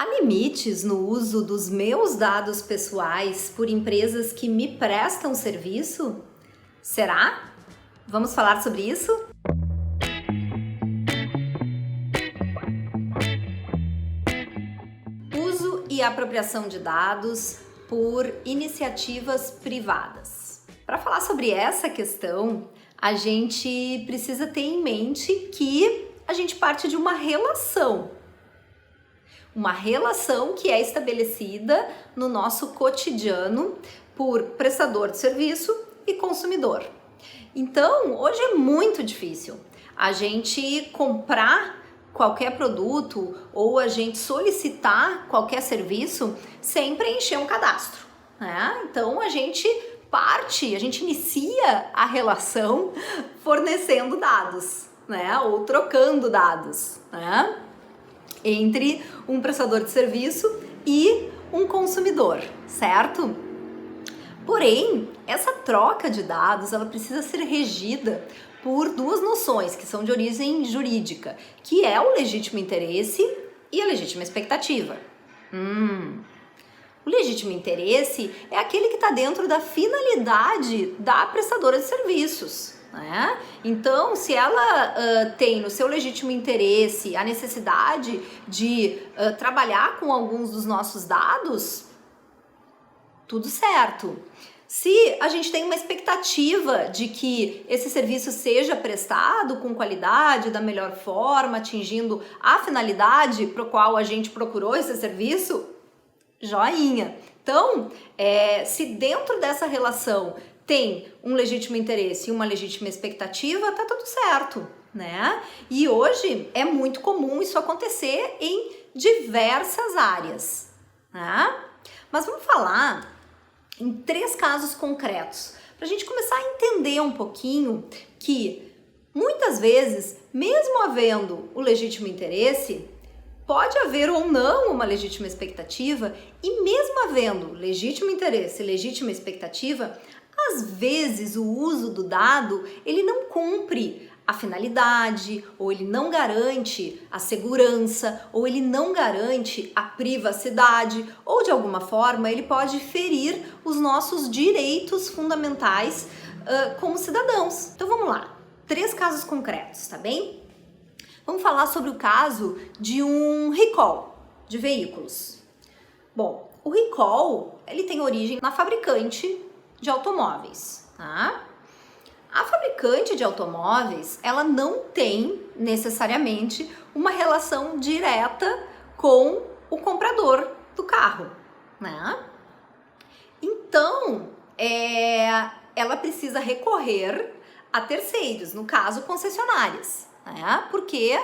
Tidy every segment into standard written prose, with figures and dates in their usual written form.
Há limites no uso dos meus dados pessoais por empresas que me prestam serviço? Será? Vamos falar sobre isso? Uso e apropriação de dados por iniciativas privadas. Para falar sobre essa questão, a gente precisa ter em mente que a gente parte de uma relação que é estabelecida no nosso cotidiano por prestador de serviço e consumidor. Então, hoje é muito difícil a gente comprar qualquer produto ou a gente solicitar qualquer serviço sem preencher um cadastro, né? Então, a gente inicia a relação fornecendo dados, né? Ou trocando dados, né? Entre um prestador de serviço e um consumidor, certo? Porém, essa troca de dados, ela precisa ser regida por duas noções que são de origem jurídica, que é o legítimo interesse e a legítima expectativa. O legítimo interesse é aquele que está dentro da finalidade da prestadora de serviços, né? Então, se ela tem no seu legítimo interesse a necessidade de trabalhar com alguns dos nossos dados, tudo certo. Se a gente tem uma expectativa de que esse serviço seja prestado com qualidade, da melhor forma, atingindo a finalidade para o qual a gente procurou esse serviço, joinha. Então, se dentro dessa relação tem um legítimo interesse e uma legítima expectativa, tá tudo certo, né? E hoje é muito comum isso acontecer em diversas áreas, né? Mas vamos falar em 3 casos concretos, para a gente começar a entender um pouquinho que muitas vezes, mesmo havendo o legítimo interesse, pode haver ou não uma legítima expectativa, e mesmo havendo legítimo interesse e legítima expectativa, às vezes o uso do dado ele não cumpre a finalidade, ou ele não garante a segurança, ou ele não garante a privacidade, ou de alguma forma ele pode ferir os nossos direitos fundamentais como cidadãos. Então vamos lá, 3 casos concretos, tá bem? Vamos falar sobre o caso de um recall de veículos. Bom, o recall ele tem origem na fabricante de automóveis, tá? A fabricante de automóveis, ela não tem necessariamente uma relação direta com o comprador do carro, né? Então, ela precisa recorrer a terceiros, no caso, concessionárias, né? Porque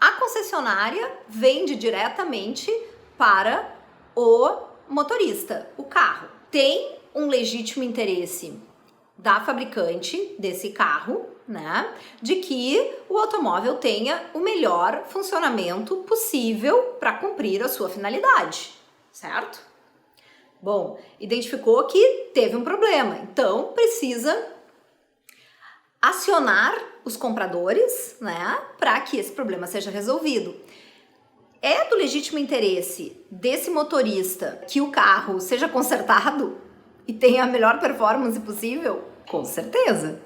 a concessionária vende diretamente para o motorista, o carro. Tem um legítimo interesse da fabricante desse carro, né, de que o automóvel tenha o melhor funcionamento possível para cumprir a sua finalidade, certo? Bom, identificou que teve um problema, então precisa acionar os compradores, né, para que esse problema seja resolvido. É do legítimo interesse desse motorista que o carro seja consertado e tenha a melhor performance possível? Com certeza.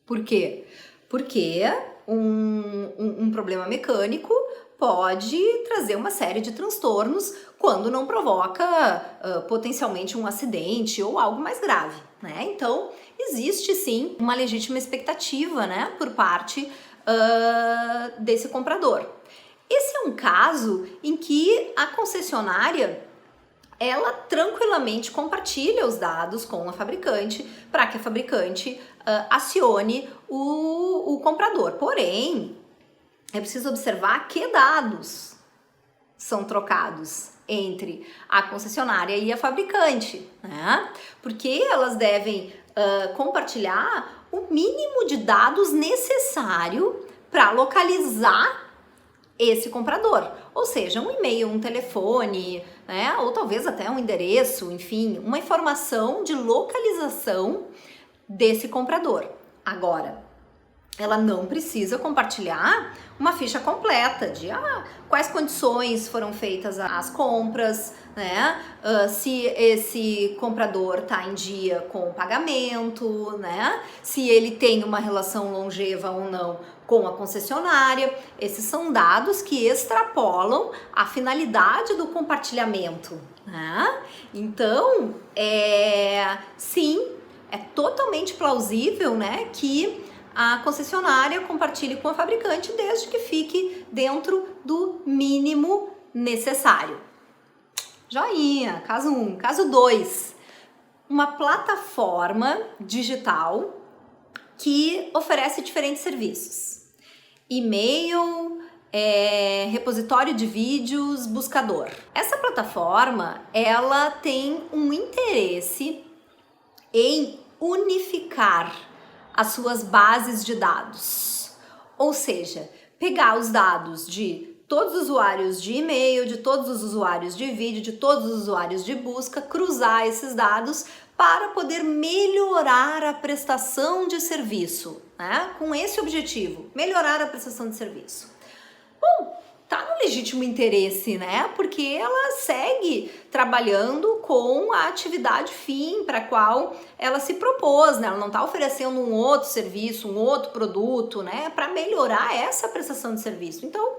Por quê? Porque um problema mecânico pode trazer uma série de transtornos quando não provoca potencialmente um acidente ou algo mais grave, né? Então, existe sim uma legítima expectativa, né, por parte desse comprador. Esse é um caso em que a concessionária ela tranquilamente compartilha os dados com a fabricante para que a fabricante acione o comprador. Porém, é preciso observar que dados são trocados entre a concessionária e a fabricante, né? Porque elas devem compartilhar o mínimo de dados necessário para localizar esse comprador, ou seja, um e-mail, um telefone, né, ou talvez até um endereço, enfim, uma informação de localização desse comprador. Agora, ela não precisa compartilhar uma ficha completa de quais condições foram feitas as compras, né? Se esse comprador está em dia com o pagamento, né? Se ele tem uma relação longeva ou não com a concessionária. Esses são dados que extrapolam a finalidade do compartilhamento, né? Então, sim, é totalmente plausível, né, que a concessionária compartilhe com a fabricante desde que fique dentro do mínimo necessário. Joinha, caso 1. Caso 2, uma plataforma digital que oferece diferentes serviços. E-mail, repositório de vídeos, buscador. Essa plataforma, ela tem um interesse em unificar as suas bases de dados, ou seja, pegar os dados de todos os usuários de e-mail, de todos os usuários de vídeo, de todos os usuários de busca, cruzar esses dados para poder melhorar a prestação de serviço, né? Com esse objetivo, melhorar a prestação de serviço. Bom, tá no legítimo interesse, né? Porque ela segue trabalhando com a atividade fim para a qual ela se propôs, né? Ela não está oferecendo um outro serviço, um outro produto, né? Para melhorar essa prestação de serviço. Então,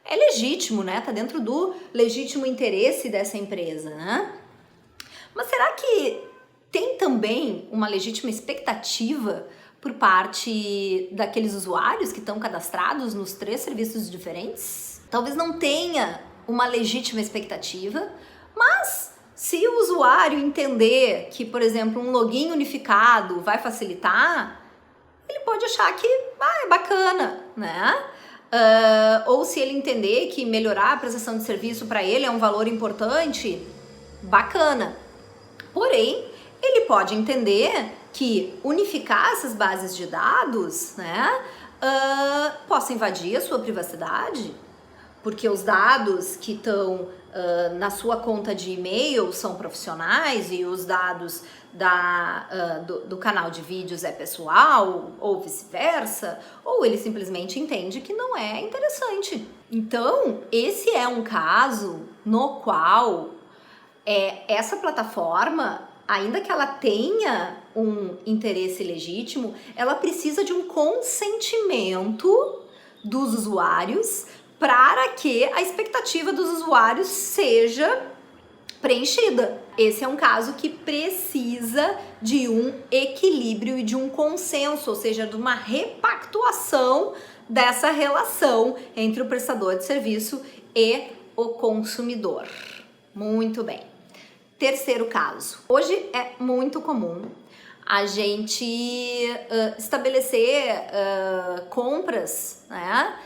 é legítimo, né? Tá dentro do legítimo interesse dessa empresa, né? Mas será que tem também uma legítima expectativa por parte daqueles usuários que estão cadastrados nos 3 serviços diferentes? Talvez não tenha uma legítima expectativa, mas se o usuário entender que, por exemplo, um login unificado vai facilitar, ele pode achar que é bacana, né? Ou se ele entender que melhorar a prestação de serviço para ele é um valor importante, bacana. Porém, ele pode entender que unificar essas bases de dados, né, possa invadir a sua privacidade, porque os dados que estão na sua conta de e-mail são profissionais e os dados do canal de vídeos é pessoal, ou vice-versa, ou ele simplesmente entende que não é interessante. Então, esse é um caso no qual essa plataforma, ainda que ela tenha um interesse legítimo, ela precisa de um consentimento dos usuários para que a expectativa dos usuários seja preenchida. Esse é um caso que precisa de um equilíbrio e de um consenso, ou seja, de uma repactuação dessa relação entre o prestador de serviço e o consumidor. Muito bem. Terceiro caso. Hoje é muito comum a gente estabelecer compras, né,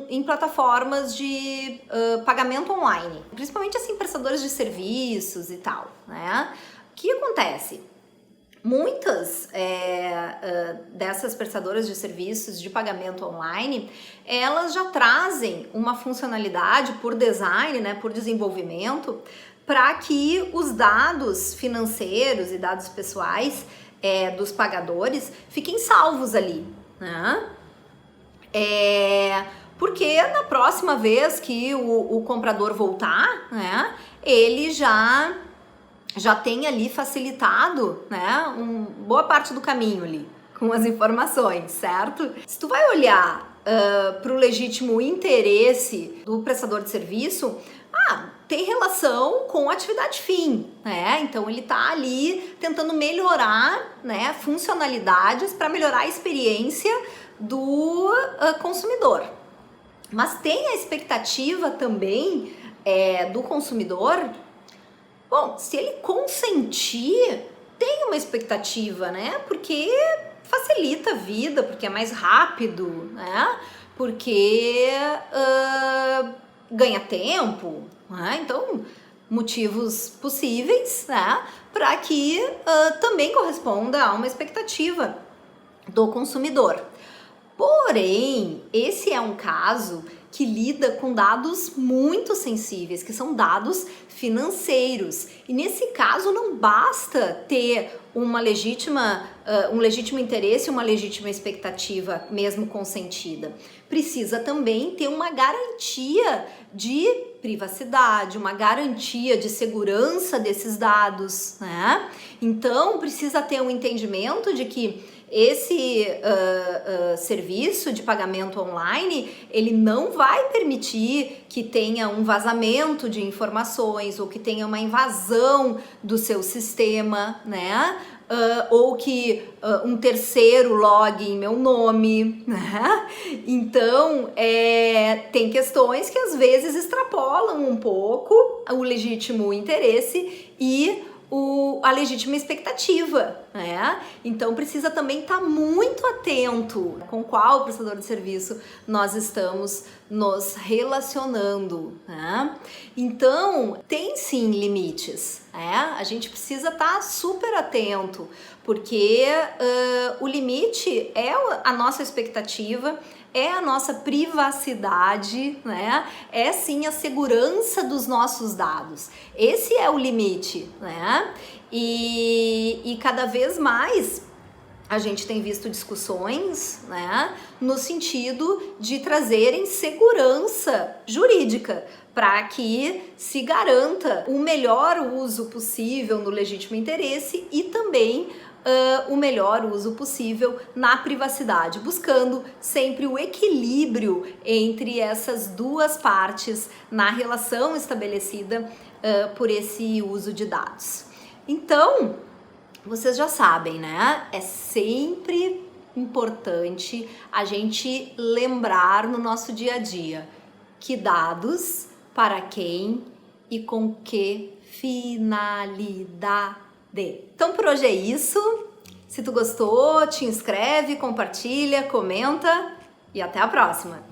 em plataformas de pagamento online, principalmente assim prestadores de serviços e tal, né? O que acontece? Muitas dessas prestadoras de serviços de pagamento online, elas já trazem uma funcionalidade por design, né, por desenvolvimento, para que os dados financeiros e dados pessoais dos pagadores fiquem salvos ali, né? Porque na próxima vez que o comprador voltar, né, ele já tem ali facilitado, né, boa parte do caminho ali com as informações, certo? Se tu vai olhar para o legítimo interesse do prestador de serviço, tem relação com a atividade fim, né? Então ele tá ali tentando melhorar, né, funcionalidades para melhorar a experiência do consumidor. Mas tem a expectativa também do consumidor. Bom, se ele consentir, tem uma expectativa, né? Porque facilita a vida, porque é mais rápido, né? Porque ganha tempo, né? Então, motivos possíveis, né? Para que também corresponda a uma expectativa do consumidor. Porém, esse é um caso que lida com dados muito sensíveis, que são dados financeiros. E nesse caso não basta ter um legítimo interesse, uma legítima expectativa, mesmo consentida. Precisa também ter uma garantia de privacidade, uma garantia de segurança desses dados, né? Então precisa ter um entendimento de que esse serviço de pagamento online, ele não vai permitir que tenha um vazamento de informações ou que tenha uma invasão do seu sistema, né? Ou que um terceiro logue em meu nome, né? Então, tem questões que às vezes extrapolam um pouco o legítimo interesse e a legítima expectativa, né? Então precisa também estar muito atento com qual prestador de serviço nós estamos nos relacionando, né? Então tem sim limites, né? A gente precisa estar super atento, porque o limite é a nossa expectativa, é a nossa privacidade, né? É sim a segurança dos nossos dados. Esse é o limite, né? E cada vez mais a gente tem visto discussões, né, no sentido de trazerem segurança jurídica para que se garanta o melhor uso possível no legítimo interesse e também o melhor uso possível na privacidade, buscando sempre o equilíbrio entre essas duas partes na relação estabelecida por esse uso de dados. Então, vocês já sabem, né? É sempre importante a gente lembrar no nosso dia a dia que dados, para quem e com que finalidade. Então por hoje é isso. Se tu gostou, te inscreve, compartilha, comenta e até a próxima!